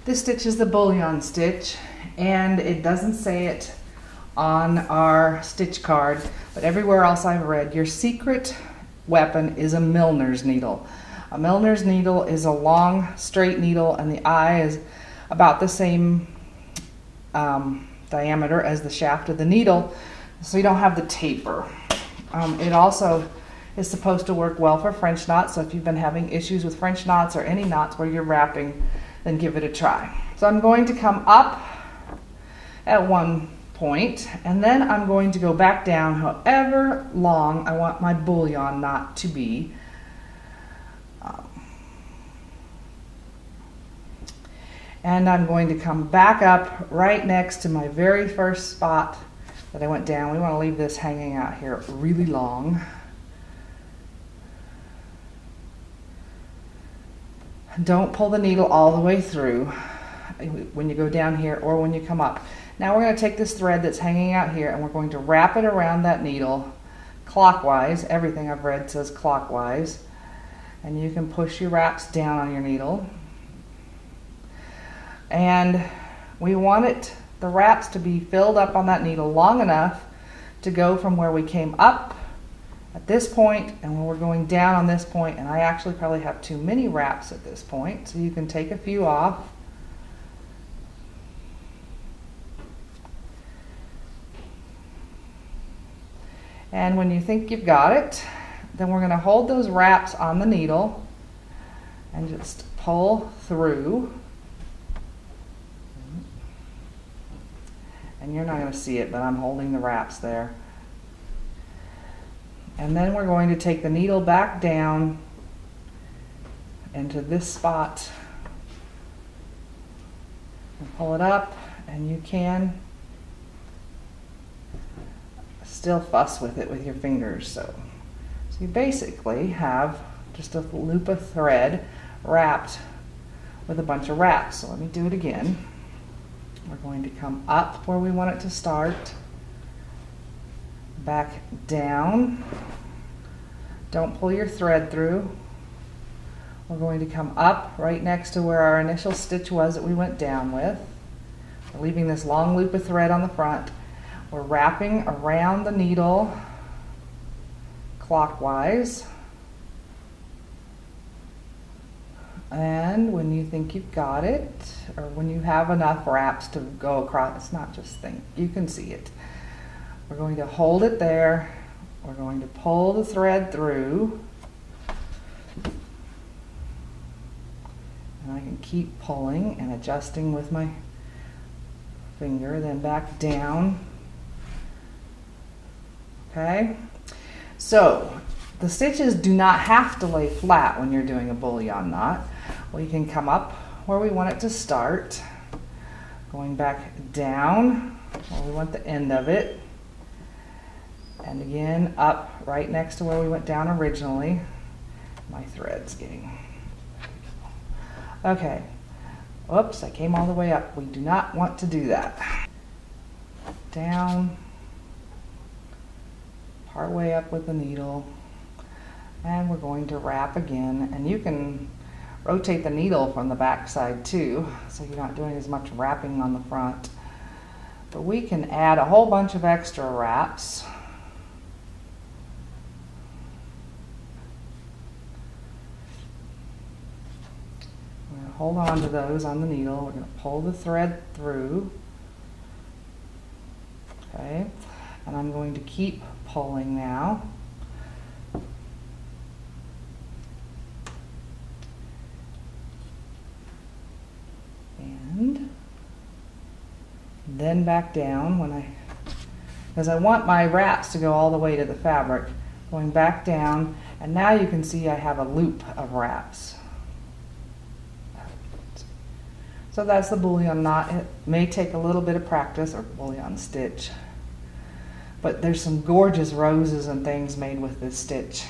This stitch is the Bullion Stitch, and it doesn't say it on our stitch card, but everywhere else I've read, your secret weapon is a milliner's needle. A milliner's needle is a long, straight needle, and the eye is about the same diameter as the shaft of the needle, so you don't have the taper. It also is supposed to work well for French knots, so if you've been having issues with French knots or any knots where you're wrapping, then give it a try. So I'm going to come up at one point, and then I'm going to go back down however long I want my bullion knot to be. And I'm going to come back up right next to my very first spot that I went down. We want to leave this hanging out here really long. Don't pull the needle all the way through when you go down here or when you come up. Now we're going to take this thread that's hanging out here and we're going to wrap it around that needle clockwise. Everything I've read says clockwise. And you can push your wraps down on your needle. And we want the wraps to be filled up on that needle long enough to go from where we came up at this point and when we're going down on this point, and I actually probably have too many wraps at this point, so you can take a few off. And when you think you've got it, then we're going to hold those wraps on the needle and just pull through. And you're not going to see it, but I'm holding the wraps there. And then we're going to take the needle back down into this spot and pull it up, and you can still fuss with it with your fingers. So you basically have just a loop of thread wrapped with a bunch of wraps. So let me do it again. We're going to come up where we want it to start, back down. Don't pull your thread through. We're going to come up right next to where our initial stitch was that we went down with. We're leaving this long loop of thread on the front. We're wrapping around the needle clockwise. And when you think you've got it, or when you have enough wraps to go across, it's not just think, you can see it. We're going to hold it there. We're going to pull the thread through. And I can keep pulling and adjusting with my finger, then back down. Okay? So, the stitches do not have to lay flat when you're doing a bullion knot. We can come up where we want it to start, going back down where we want the end of it, and again up right next to where we went down originally. My thread's getting... Okay. Oops, I came all the way up. We do not want to do that. Down, part way up with the needle, and we're going to wrap again, and you can rotate the needle from the back side too, so you're not doing as much wrapping on the front. But we can add a whole bunch of extra wraps. We're going to hold on to those on the needle. We're going to pull the thread through. Okay, and I'm going to keep pulling now. And then back down because I want my wraps to go all the way to the fabric. Going back down, and now you can see I have a loop of wraps. So that's the bullion knot. It may take a little bit of practice, or bullion stitch, but there's some gorgeous roses and things made with this stitch.